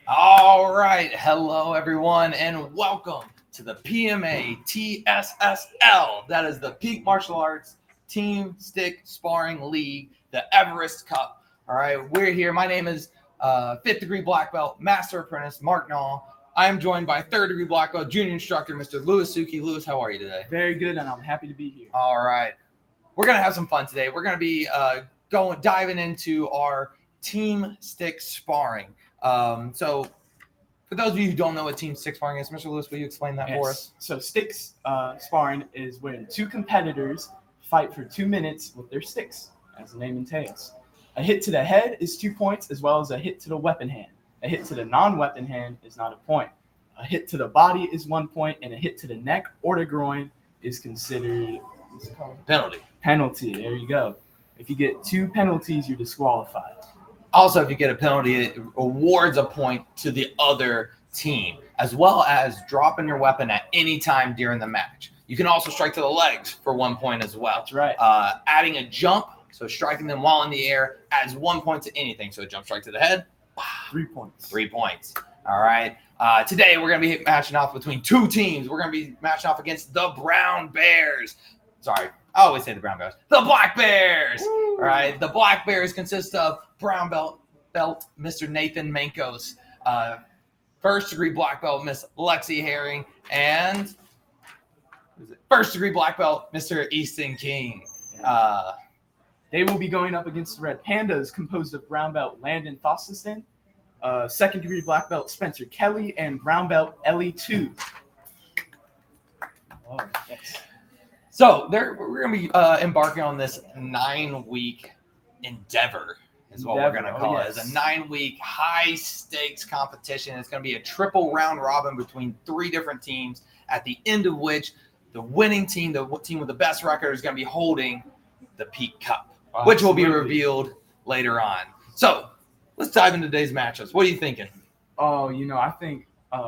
All right. Hello, everyone, and welcome to the PMA TSSL. That is the Peak Martial Arts Team Stick Sparring League, the Everest Cup. All right. We're here. My name is 5th degree black belt, master apprentice, Mark Nall. I am joined by 3rd degree black belt, junior instructor, Mr. Louis Suki. Louis, how are you today? Very good, and I'm happy to be here. All right. We're going to have some fun today. We're going to be diving into our team stick sparring. So for those of you who don't know what team stick sparring is, Mr. Lewis, will you explain that for us? So sticks sparring is when two competitors fight for 2 minutes with their sticks, as the name entails. A hit to the head is 2 points, as well as a hit to the weapon hand. A hit to the non-weapon hand is not a point. A hit to the body is 1 point, and a hit to the neck or the groin is considered penalty. There you go. If you get 2 penalties, you're disqualified. Also, if you get a penalty, it awards a point to the other team, as well as dropping your weapon at any time during the match. You can also strike to the legs for 1 point as well. That's right. Adding a jump, so striking them while in the air, adds 1 point to anything. So a jump strike to the head, 3 points. 3 points. All right. Today, we're going to be matching off between 2 teams. We're going to be matching off against the Brown Bears. Sorry, I always say the Brown Bears. The Black Bears. Woo! All right. The Black Bears consist of brown belt Mr. Nathan Mankos, 1st degree black belt Miss Lexi Herring, and 1st degree black belt Mr. Easton King. They will be going up against the Red Pandas, composed of brown belt Landon Thostison, 2nd degree black belt Spencer Kelly, and brown belt Ellie 2. Oh, yes. So we're going to be embarking on this 9-week endeavor, is what we're going to call it. It's a 9-week high-stakes competition. It's going to be a triple round robin between 3 different teams, at the end of which the winning team, the team with the best record, is going to be holding the Peak Cup, which will be revealed later on. So let's dive into today's matchups. What are you thinking? Oh, I think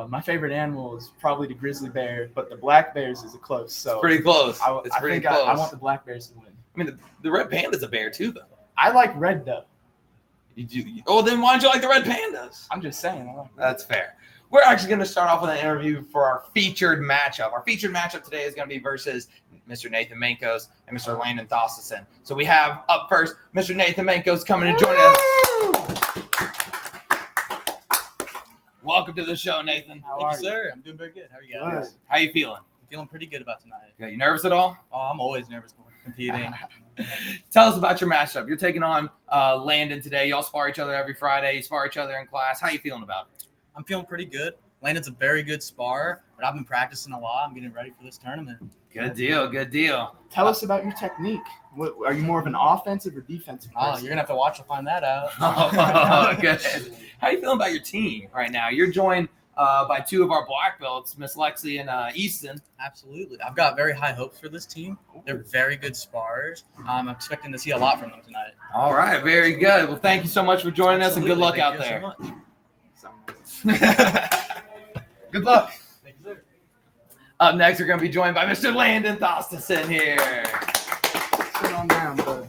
my favorite animal is probably the grizzly bear, but the black bears is a close. So it's pretty close. I want the black bears to win. I mean, the red panda's a bear too, though. I like red, though. You do? Oh, then why don't you like the red pandas? I'm just saying. That's fair. We're actually going to start off with an interview for our featured matchup. Our featured matchup today is going to be versus Mr. Nathan Mankos and Mr. Landon Thostison. So we have up first Mr. Nathan Mankos coming and joining us. Welcome to the show, Nathan. How are you, sir? I'm doing very good. How are you guys? Good. How you feeling? I'm feeling pretty good about tonight. Good. You nervous at all? Oh, I'm always nervous competing. Tell us about your matchup. You're taking on Landon today. Y'all spar each other every Friday. You spar each other in class. How you feeling about it? I'm feeling pretty good. Landon's a very good spar, but I've been practicing a lot. I'm getting ready for this tournament. Good deal. Good deal. Tell us about your technique. What, are you more of an offensive or defensive person? Oh, you're going to have to watch to find that out. Oh, good. How you feeling about your team right now? You're joined by 2 of our black belts, Miss Lexi and Easton. Absolutely. I've got very high hopes for this team. They're very good sparers. I'm expecting to see a lot from them tonight. All right. Very good. Well, thank you so much for joining us, and good luck out there. Thank you so much. Good luck. Thank you, sir. Up next, we're going to be joined by Mr. Landon Thostison here. Sit on down, bud.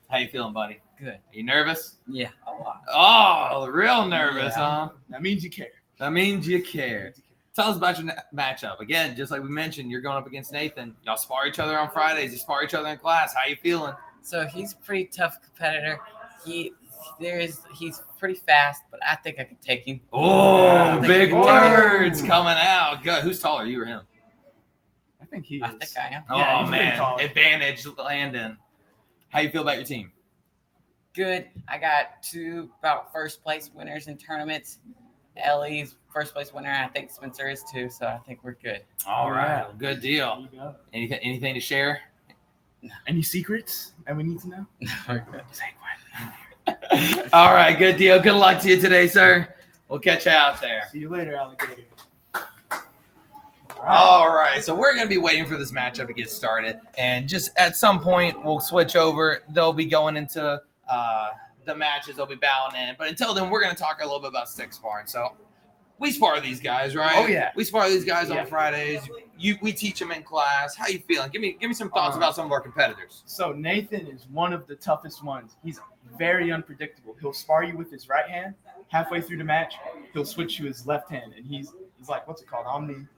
How you feeling, buddy? Good. Are you nervous? Yeah, a lot. Oh, real nervous, huh? That means you care. That means you care. Tell us about your matchup. Again, just like we mentioned, you're going up against Nathan. Y'all spar each other on Fridays. You spar each other in class. How you feeling? So he's a pretty tough competitor. He's pretty fast, but I think I can take him. Oh, big words coming out. Good. Who's taller, you or him? I think he is. I think I am. Oh, Yeah, man. Advantage, Landon. How you feel about your team? Good. I got 2 about first place winners in tournaments. Ellie's first place winner. I think Spencer is too. So I think we're good. All right. Good There deal. you go. Anything to share? Any secrets that we need to know? We're good. All right. Good deal. Good luck to you today, sir. We'll catch you out there. See you later, alligator. All right. So we're going to be waiting for this matchup to get started. And just at some point, we'll switch over. They'll be going into the matches. They'll be battling in. But until then, we're going to talk a little bit about stick sparring. So we spar these guys, right? Oh, yeah. We spar these guys Yeah. on Fridays. We teach them in class. How you feeling? Give me some thoughts about some of our competitors. So Nathan is one of the toughest ones. He's very unpredictable. He'll spar you with his right hand. Halfway through the match, he'll switch to his left hand, and he's like, what's it called?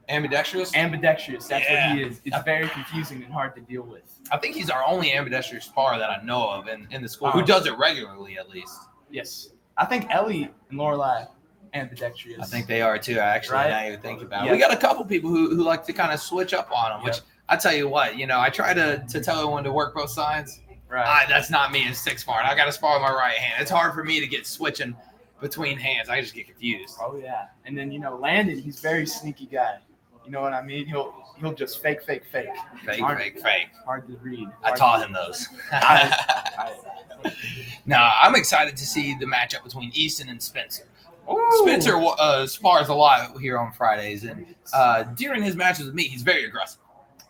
Ambidextrous? Ambidextrous. That's Yeah. what he is. It's very confusing and hard to deal with. I think he's our only ambidextrous spar that I know of in the school who does it regularly, at least. Yes. I think Ellie and Lorelai ambidextrous. I think they are too, actually, Right? now you think about it. Yeah. We got a couple people who like to kind of switch up on them, which I tell you what, I try to tell everyone to work both sides. Right. That's not me in stick sparring. I got to spar with my right hand. It's hard for me to get switching between hands. I just get confused. Oh yeah. And then Landon, he's a very sneaky guy. You know what I mean? He'll just fake. Fake. Hard to read. I taught him those. No, I'm excited to see the matchup between Easton and Spencer. Ooh. Spencer spars a lot here on Fridays, and during his matches with me, he's very aggressive.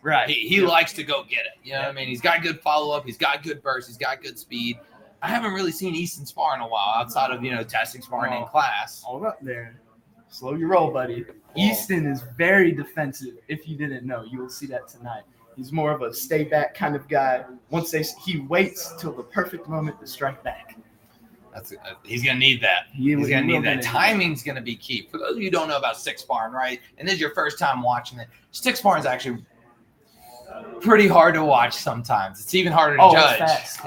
Right. He likes to go get it. You know what I mean? He's got good follow-up. He's got good burst. He's got good speed. I haven't really seen Easton spar in a while outside of, testing sparring in class. Hold up there. Slow your roll, buddy. Easton is very defensive. If you didn't know, you will see that tonight. He's more of a stay back kind of guy. He waits till the perfect moment to strike back. He's going to need that. He's going to need that. Timing's going to be key. For those of you who don't know about stick sparring, right, and this is your first time watching it, stick sparring is actually pretty hard to watch sometimes. It's even harder to judge.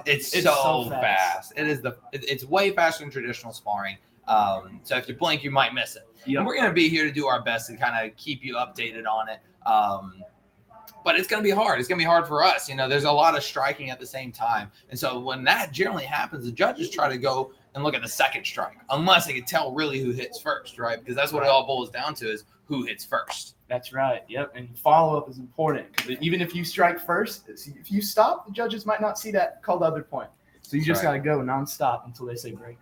It's so fast. It's way faster than traditional sparring. So if you blink, you might miss it. Yep. And we're going to be here to do our best to kind of keep you updated on it. But it's going to be hard. It's going to be hard for us. There's a lot of striking at the same time. And so when that generally happens, the judges try to go and look at the second strike, unless they can tell really who hits first, right? Because that's what it all boils down to is who hits first. That's right. Yep. And follow-up is important because even if you strike first, if you stop, the judges might not see that called other point. So you just got to go nonstop until they say break.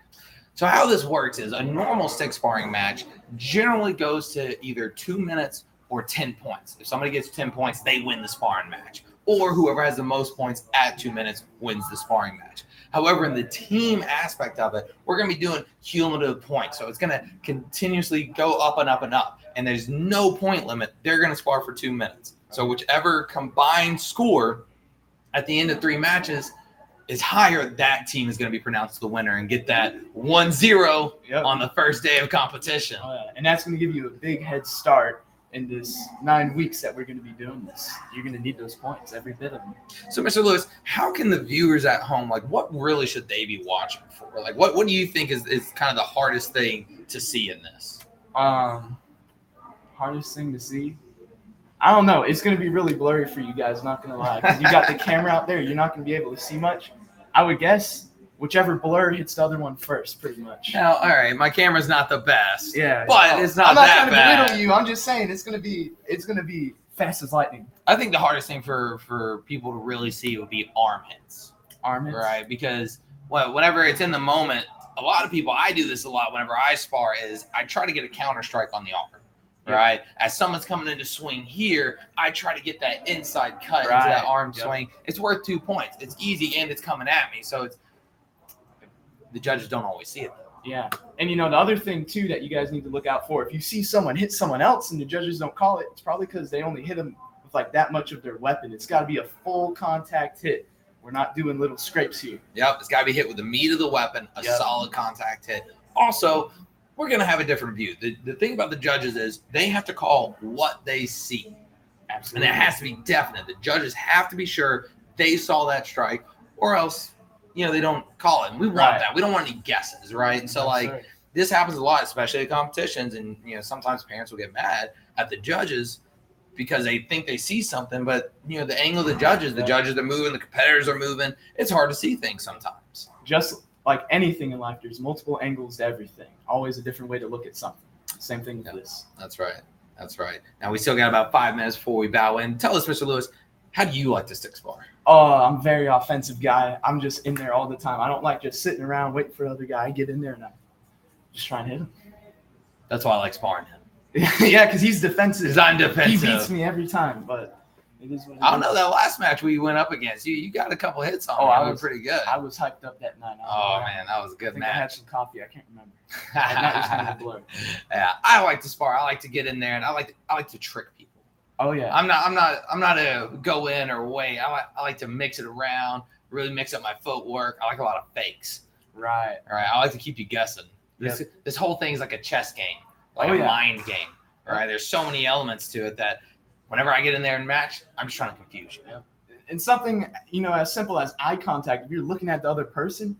So how this works is a normal stick sparring match generally goes to either 2 minutes or 10 points. If somebody gets 10 points, they win the sparring match. Or whoever has the most points at 2 minutes wins the sparring match. However, in the team aspect of it, we're going to be doing cumulative points. So it's going to continuously go up and up and up. And there's no point limit. They're going to spar for 2 minutes. So whichever combined score at the end of 3 matches is higher, that team is going to be pronounced the winner and get that 1-0 on the first day of competition. And that's going to give you a big head start in this 9 weeks that we're going to be doing this. You're going to need those points, every bit of them. So, Mr. Lewis, how can the viewers at home, what really should they be watching for? What do you think is kind of the hardest thing to see in this? Hardest thing to see? I don't know. It's going to be really blurry for you guys, not going to lie. Because you got the camera out there. You're not going to be able to see much. I would guess whichever blur hits the other one first, pretty much. Now, all right, my camera's not the best. Yeah. But it's not that bad. I'm not trying to belittle you. I'm just saying it's going to be fast as lightning. I think the hardest thing for people to really see would be arm hits. Arm hits? Right, because whenever it's in the moment, a lot of people, I do this a lot whenever I spar, is I try to get a counter strike on the arm. Right, as someone's coming in to swing here, I try to get that inside cut into that arm swing. It's worth 2 points. It's easy and it's coming at me, so the judges don't always see it. Yeah, and the other thing too that you guys need to look out for, if you see someone hit someone else and the judges don't call it, it's probably because they only hit them with that much of their weapon. It's got to be a full contact hit. We're not doing little scrapes here. Yep, it's got to be hit with the meat of the weapon, a solid contact hit. Also, we're going to have a different view. The thing about the judges is they have to call what they see. Absolutely. And it has to be definite. The judges have to be sure they saw that strike, or else, they don't call it. And we want that. We don't want any guesses, right? And so, this happens a lot, especially at competitions. And, sometimes parents will get mad at the judges because they think they see something. But, the angle of the judges are moving, the competitors are moving. It's hard to see things sometimes. Just like anything in life, there's multiple angles to everything. Always a different way to look at something. Same thing with this. That's right. Now, we still got about 5 minutes before we bow in. Tell us, Mr. Lewis, how do you like to stick spar? Oh, I'm a very offensive guy. I'm just in there all the time. I don't like just sitting around waiting for the other guy. I get in there and I just try and hit him. That's why I like sparring him. Yeah, because he's defensive. Because I'm defensive. He beats me every time, but It is what it I don't is. know, that last match we went up against, you got a couple hits on me. I That was pretty good. I was hyped up that night. Oh, man, that was a I good think I had match. some coffee. I can't remember. That night was kind of a blur. Yeah, I like to spar. I like to get in there, and I like to trick people. Oh yeah. I'm not a go in or wait. I like to mix it around, really mix up my footwork. I like a lot of fakes. Right. All right, I like to keep you guessing. This whole thing is like a chess game, like a mind game. All right, there's so many elements to it that whenever I get in there and match, I'm just trying to confuse you. Yep. And something, as simple as eye contact, if you're looking at the other person,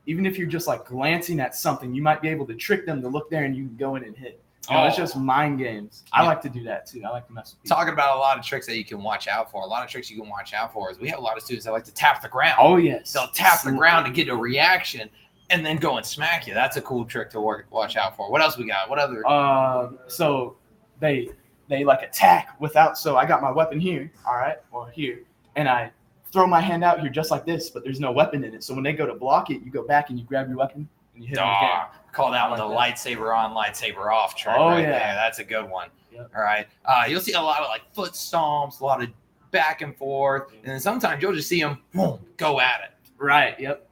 even if you're just like glancing at something, you might be able to trick them to look there and you can go in and hit. It's just mind games. I like to do that too. I like to mess with people. Talking about a lot of tricks that you can watch out for. A lot of tricks you can watch out for is we have a lot of students that like to tap the ground. Oh, yes. They'll tap the ground to get a reaction and then go and smack you. That's a cool trick to watch out for. What else we got? What other? So they like attack without. So I got my weapon here, all right, or here, and I throw my hand out here just like this, but there's no weapon in it. So when they go to block it, you go back and you grab your weapon and you hit them again. Call that one the lightsaber on, lightsaber off trick. Right there. That's a good one. Yep. All right. You'll see a lot of like foot stomps, a lot of back and forth, and then sometimes you'll just see them boom, go at it. Right. Yep.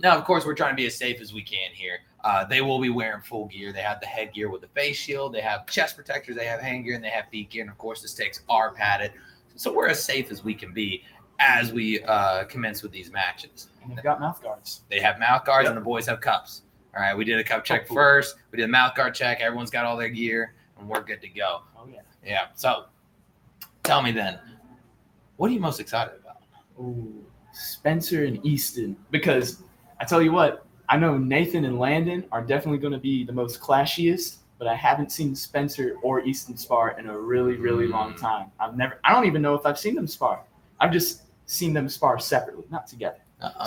Now, of course, we're trying to be as safe as we can here. They will be wearing full gear. They have the headgear with the face shield. They have chest protectors. They have hand gear, and they have feet gear. And, of course, the sticks are padded. So we're as safe as we can be as we commence with these matches. And they've got mouth guards. They have mouth guards, and the boys have cups. All right, we did a cup check first. We did a mouth guard check. Everyone's got all their gear, and we're good to go. Oh, yeah. Yeah, so tell me then, what are you most excited about? Ooh, Spencer and Easton. Because I tell you what, I know Nathan and Landon are definitely going to be the most clashiest, but I haven't seen Spencer or Easton spar in a really, really long time. I don't even know if I've seen them spar. I've just seen them spar separately, not together.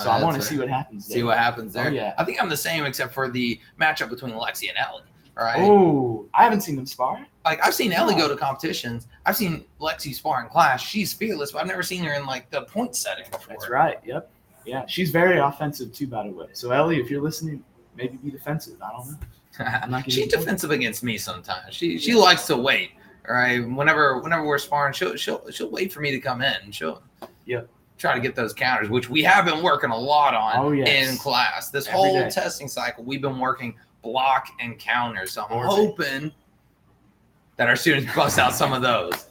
So I want to see what happens there. See what happens there. Oh, yeah. I think I'm the same except for the matchup between Lexi and Ellie. All right. Oh, I haven't seen them spar. Like I've seen Ellie go to competitions. I've seen Lexi spar in class. She's fearless, but I've never seen her in like the point setting before. That's right. Yep. Yeah, she's very offensive too, by the way. So Ellie, if you're listening, maybe be defensive. I don't know. I'm not She's defensive against me sometimes. She likes to wait. All right. Whenever we're sparring, she'll wait for me to come in. And she'll try to get those counters, which we have been working a lot on in class. This Every whole day. testing cycle, we've been working block and counters. So I'm hoping that our students bust out some of those.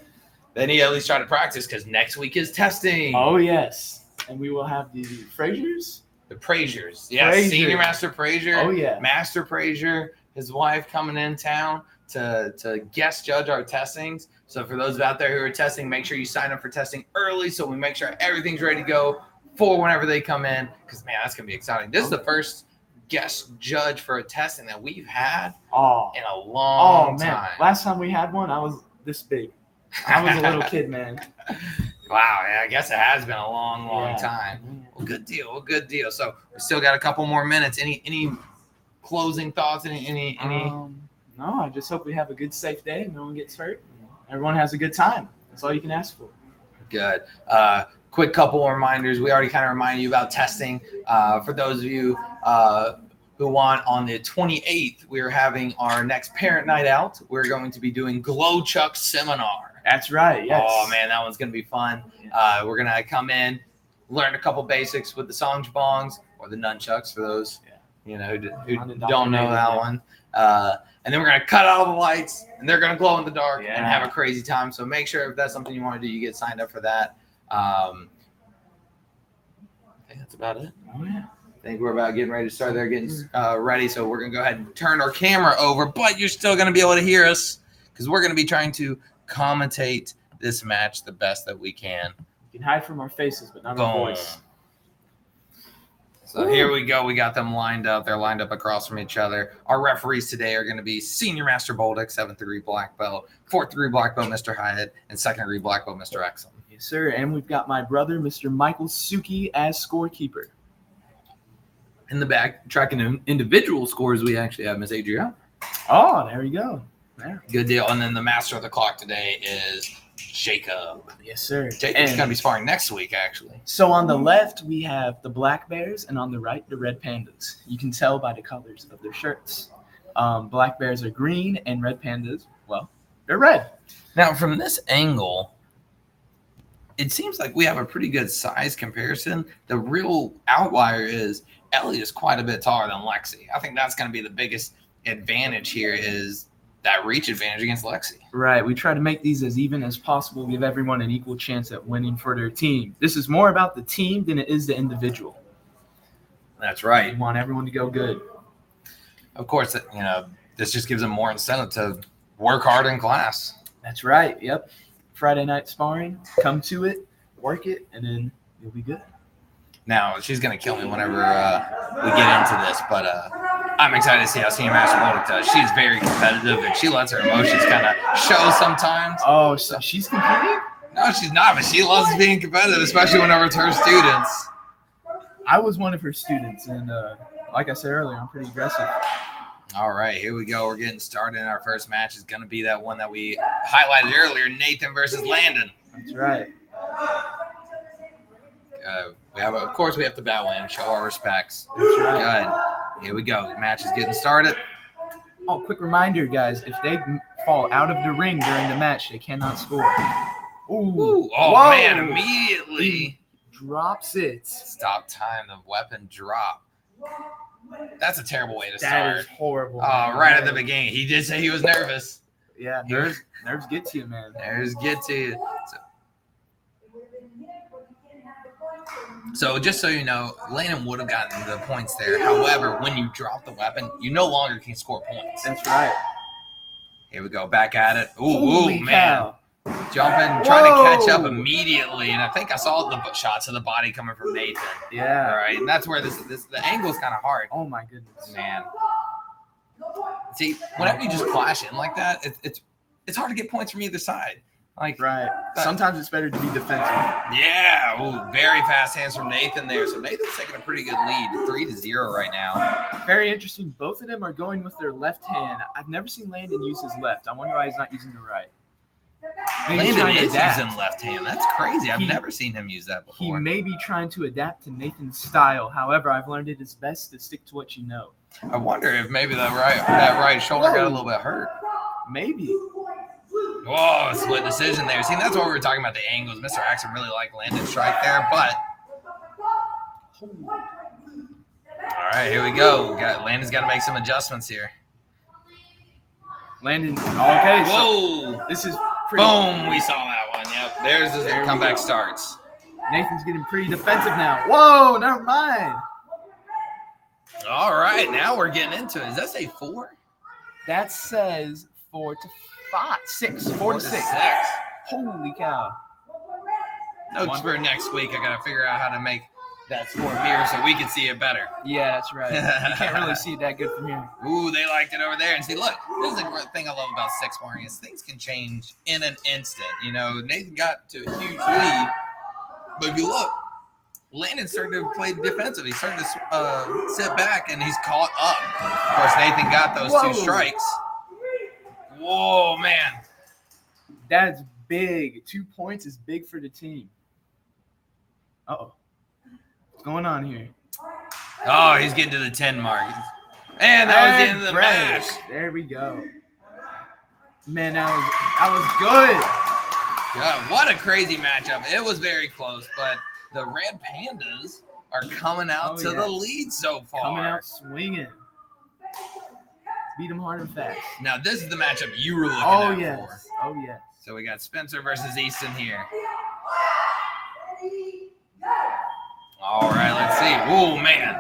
They need to at least try to practice because next week is testing. Oh yes. And we will have the Fraziers. The Praziers. Yes, Frazier. Senior Master Prazier. Oh, yeah. Master Prazier, his wife coming in town to guest judge our testings. So for those out there who are testing, make sure you sign up for testing early so we make sure everything's ready to go for whenever they come in. Because, man, that's going to be exciting. This is the first guest judge for a testing that we've had in a long time. Last time we had one, I was this big. I was a little kid, man. Wow, yeah, I guess it has been a long time. Well, good deal. So we still got a couple more minutes. Any closing thoughts? Any? No, I just hope we have a good, safe day and no one gets hurt. Everyone has a good time. That's all you can ask for. Good. Quick couple of reminders. We already kind of reminded you about testing. For those of you who want, on the 28th, we're having our next parent night out. We're going to be doing Glow Chuck Seminar. That's right. Yes. Oh, man, that one's going to be fun. We're going to come in, learn a couple basics with the songs bongs or the nunchucks for those who don't know that one. And then we're going to cut out all the lights, and they're going to glow in the dark and have a crazy time. So make sure if that's something you want to do, you get signed up for that. I think that's about it. Oh, yeah. I think we're about getting ready to start there, getting ready. So we're going to go ahead and turn our camera over, but you're still going to be able to hear us because we're going to be trying to commentate this match the best that we can. You can hide from our faces, but not our voice. So here we go. We got them lined up. They're lined up across from each other. Our referees today are going to be Senior Master Bolduc, 7th degree black belt, 4th degree black belt, Mr. Hyatt, and 2nd degree black belt, Mr. Exum. Yes, sir. And we've got my brother, Mr. Michael Suki, as scorekeeper. In the back, tracking individual scores, we actually have Miss Adriana. Oh, there we go. Yeah. Good deal. And then the master of the clock today is Jacob. Yes, sir. Jacob's going to be sparring next week, actually. So on the left, we have the Black Bears, and on the right, the Red Pandas. You can tell by the colors of their shirts. Black Bears are green, and Red Pandas, well, they're red. Now, from this angle, it seems like we have a pretty good size comparison. The real outlier is Ellie is quite a bit taller than Lexi. I think that's going to be the biggest advantage here is that reach advantage against Lexi. Right. We try to make these as even as possible, give everyone an equal chance at winning for their team. This is more about the team than it is the individual. That's right. We want everyone to go good. Of course, this just gives them more incentive to work hard in class. That's right. Yep. Friday night sparring, come to it, work it, and then you'll be good. Now, she's going to kill me whenever we get into this, but I'm excited to see how Senior Master Monique does. She's very competitive, and she lets her emotions kind of show sometimes. Oh, so she's competing? No, she's not, but she loves being competitive, especially whenever it's her students. I was one of her students, and like I said earlier, I'm pretty aggressive. All right, here we go. We're getting started. Our first match is going to be that one that we highlighted earlier, Nathan versus Landon. That's right. We have to bow in, show our respects. That's right. Good. Here we go. The match is getting started. Oh, quick reminder, guys. If they fall out of the ring during the match, they cannot score. Ooh. Oh, Whoa. man, immediately. Drops it. Stop time. The weapon drop. That's a terrible way to That start. is horrible. Right at the beginning. He did say he was nervous. Yeah, nerves get to you, man. Nerves get to you. So just so you know, Landon would have gotten the points there. However, when you drop the weapon, you no longer can score points. That's right. Here we go. Back at it. Holy man. cow. Jumping, trying to catch up immediately. And I think I saw the shots of the body coming from Nathan. Yeah. All right. And that's where the angle's kind of hard. Oh, my goodness. Man. See, whenever you just clash in like that, it's hard to get points from either side. Like, right. Sometimes it's better to be defensive. Yeah. Ooh, very fast hands from Nathan there. So Nathan's taking a pretty good lead, 3-0 right now. Very interesting. Both of them are going with their left hand. I've never seen Landon use his left. I wonder why he's not using the right. Maybe Landon is using left hand. That's crazy. I've never seen him use that He before. may be trying to adapt to Nathan's style. However, I've learned it is best to stick to what you know. I wonder if maybe that right shoulder got a little bit hurt. Maybe. Whoa, split decision there. See, that's what we were talking about, the angles. Mr. Axon really liked Landon's strike there, but all right, here we go. Landon's got to make some adjustments here. Landon. Okay. Whoa. So this is pretty. Boom. We saw that one. Yep. There's the comeback starts. Nathan's getting pretty defensive now. Whoa, never mind. All right, now we're getting into it. Does that say 4? That says 4 to 5, 6, 4 to 6. Holy cow. Notes for next week. I got to figure out how to make that score mirror so we can see it better. Yeah, that's right. You can't really see it that good from here. Ooh, they liked it over there. And see, look, this is the great thing I love about stick sparring is things can change in an instant. You know, Nathan got to a huge lead, but if you look, Landon started to play defensive. He started to sit back, and he's caught up. Of course, Nathan got those 2 strikes. Whoa, man. That's big. 2 points is big for the team. Uh-oh. What's going on here? Oh, he's getting to the 10 mark. And that was the end of the match. There we go. Man, that was good. God, what a crazy matchup. It was very close, but the Red Pandas are coming out the lead so far. Coming out swinging. Beat them hard and fast. Now, this is the matchup you were looking at for. Oh, yes. So we got Spencer versus Easton here. All right, let's see. Oh, man.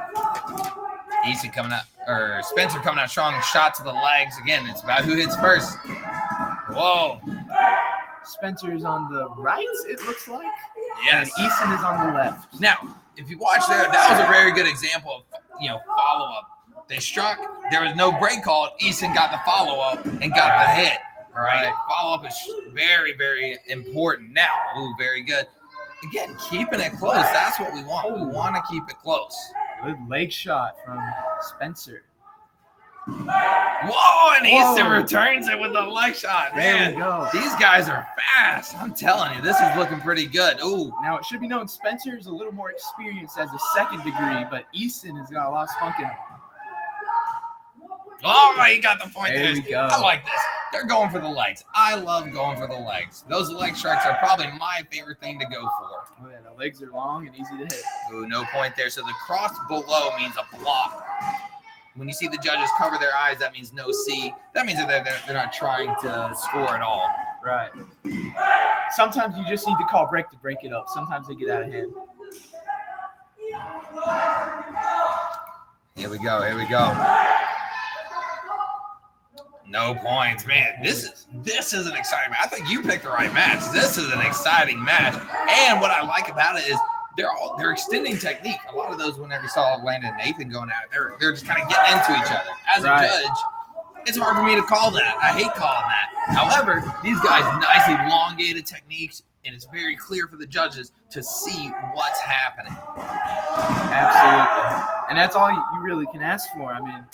Easton coming out, or Spencer coming out strong. Shot to the legs. Again, it's about who hits first. Whoa. Spencer's on the right, it looks like. Yes. And Easton is on the left. Now, if you watch there, that was a very good example of, follow-up. They struck. There was no break call. Easton got the follow-up and got the hit. All right. Follow-up is very, very important. Now, very good. Again, keeping it close. That's what we want. We want to keep it close. Good leg shot from Spencer. Whoa, and Easton returns it with a leg shot. There we go. These guys are fast. I'm telling you, this is looking pretty good. Ooh. Now, it should be known Spencer is a little more experienced as a second degree, but Easton has got a lot of spunk in him. Oh, he got the point. There we go. I like this. they're going for the legs. I love going for the legs. Those leg strikes are probably my favorite thing to go for. Oh, yeah, the legs are long and easy to hit. Ooh, no point there. So the cross below means a block. When you see the judges cover their eyes, that means no C. That means that they're not trying to score at all. Right. Sometimes you just need to call break to break it up. Sometimes they get out of hand. Here we go. No points, man. This is an exciting match. I think you picked the right match. This is an exciting match. And what I like about it is they're extending technique. A lot of those, whenever you saw Landon and Nathan going at it, they're just kind of getting into each other. As a judge, it's hard for me to call that. I hate calling that. However, these guys nicely elongated techniques, and it's very clear for the judges to see what's happening. Absolutely. And that's all you really can ask for. I mean,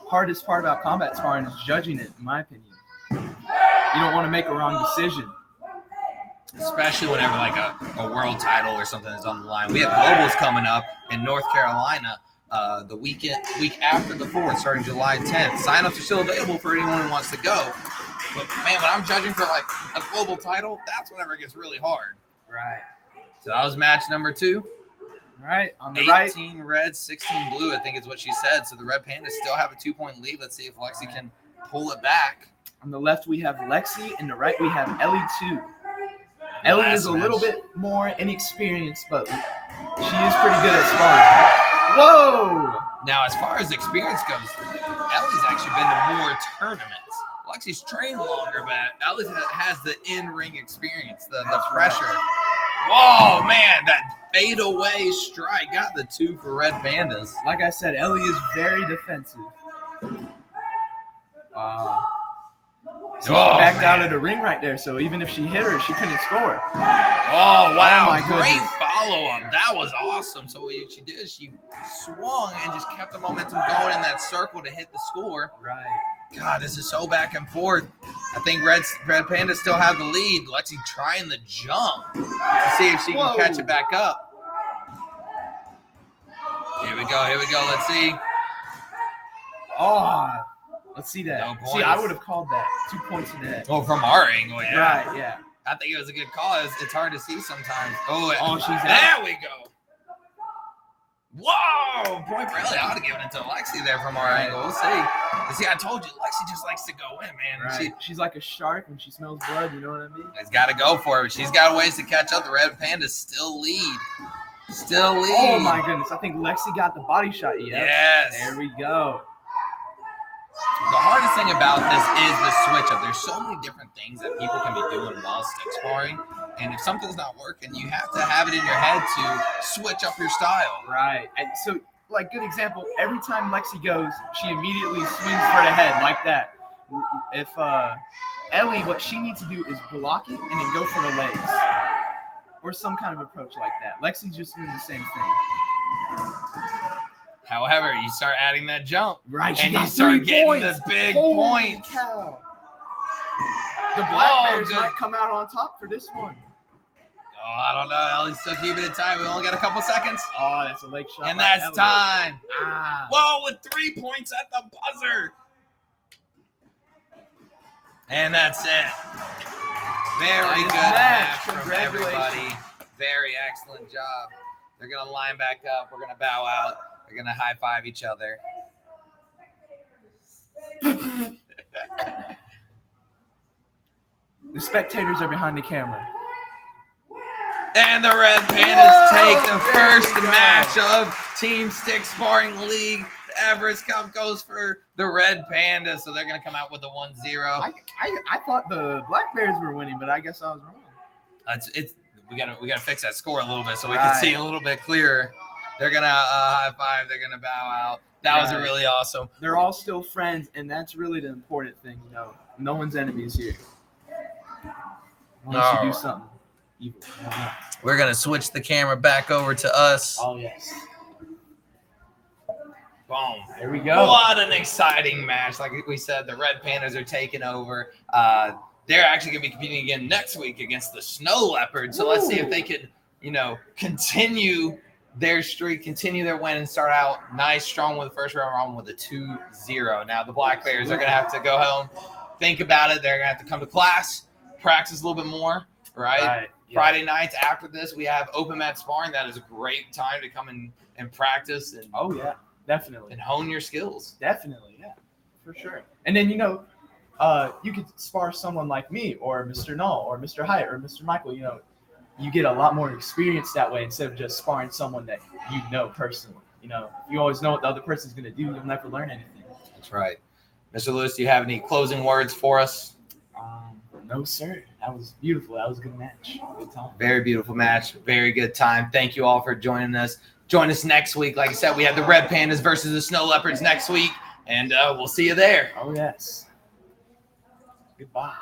hardest part about combat sparring is judging it, in my opinion. You don't want to make a wrong decision. Especially whenever like a world title or something is on the line. We have globals coming up in North Carolina the week after the 4th, starting July 10th. Sign-ups are still available for anyone who wants to go. But, man, when I'm judging for like a global title, that's whenever it gets really hard. Right. So that was match number 2. All right, on the 18 red, 16 blue, I think is what she said. So the Red Pandas still have a 2-point lead. Let's see if Lexi can pull it back. On the left, we have Lexi. And the right, we have Ellie 2. Ellie is a little bit more inexperienced, but she is pretty good at sparring. Whoa! Now, as far as experience goes, Ellie's actually been to more tournaments. Lexi's trained longer, but Ellie has the in-ring experience, the pressure. Whoa, man, that fadeaway strike got the 2 for Red Pandas. Like I said, Ellie is very defensive. She backed out of the ring right there, so even if she hit her, she couldn't score. Oh, wow. Oh, my Great goodness. follow-up. That was awesome. So what she did is she swung and just kept the momentum going in that circle to hit the score. Right. God, this is so back and forth. I think Red Panda still have the lead. Lexi trying the jump to see if she can catch it back up. Here we go. Let's see. Oh, let's see that. No points. See, I would have called that 2 points in the head. Oh, from our angle, yeah. Right, yeah. I think it was a good call. It's hard to see sometimes. Oh, She's there out. we go. Whoa! Point for Ellie. I would have given it to Lexi there from our angle. We'll see. See, I told you, Lexi just likes to go in, man. Right. She's like a shark when she smells blood, you know what I mean? She's got to go for it, but she's got ways to catch up. The Red Pandas still lead. Oh, my goodness. I think Lexi got the body shot. Yes. There we go. The hardest thing about this is the switch up. There's so many different things that people can be doing while stick sparring. And if something's not working, you have to have it in your head to switch up your style. Right. And so, like, good example, every time Lexi goes, she immediately swings for the head like that. If Ellie, what she needs to do is block it and then go for the legs. Or some kind of approach like that. Lexi's just doing the same thing. However, you start adding that jump. Right. And you start getting the big points. Cow. The Black Bears might come out on top for this one. Oh, I don't know. Ellie's still keeping it tight. We only got a couple seconds. Oh, that's a leg shot. And that's Ellie. time. Ah. Whoa, with 3 points at the buzzer. And that's it. Very good match from everybody. Very excellent job. They're going to line back up. We're going to bow out. They're going to high-five each other. The spectators are behind the camera. And the Red Pandas take the first match of Team Stick Sparring League. The Everest Cup goes for the Red Pandas, so they're going to come out with a 1-0. I thought the Black Bears were winning, but I guess I was wrong. We gotta fix that score a little bit so we can see a little bit clearer. They're gonna high five. They're gonna bow out. That was really awesome. They're all still friends, and that's really the important thing. You know, no one's enemies here. Unless you do something evil. We're gonna switch the camera back over to us. Oh yes. Boom. There we go. What an exciting match! Like we said, the Red Pandas are taking over. They're actually going to be competing again next week against the Snow Leopards. So let's see if they can, continue their streak, continue their win, and start out nice, strong with the first round with a 2-0. Now the Black Bears are going to have to go home think about it. They're going to have to come to class, practice a little bit more, right? Yeah. Friday nights after this, we have open mat sparring. That is a great time to come and practice and Oh yeah, definitely. and hone your skills. Definitely, yeah, for sure. And then you could spar someone like me or Mr. Null or Mr. Hyatt or Mr. Michael. You get a lot more experience that way instead of just sparring someone that you know personally. You always know what the other person's going to do. You'll never learn anything. That's right. Mr. Lewis, do you have any closing words for us? No, sir. That was beautiful. That was a good match. Good time. Very beautiful match. Very good time. Thank you all for joining us. Join us next week. Like I said, we have the Red Pandas versus the Snow Leopards next week, and we'll see you there. Oh, yes. Goodbye.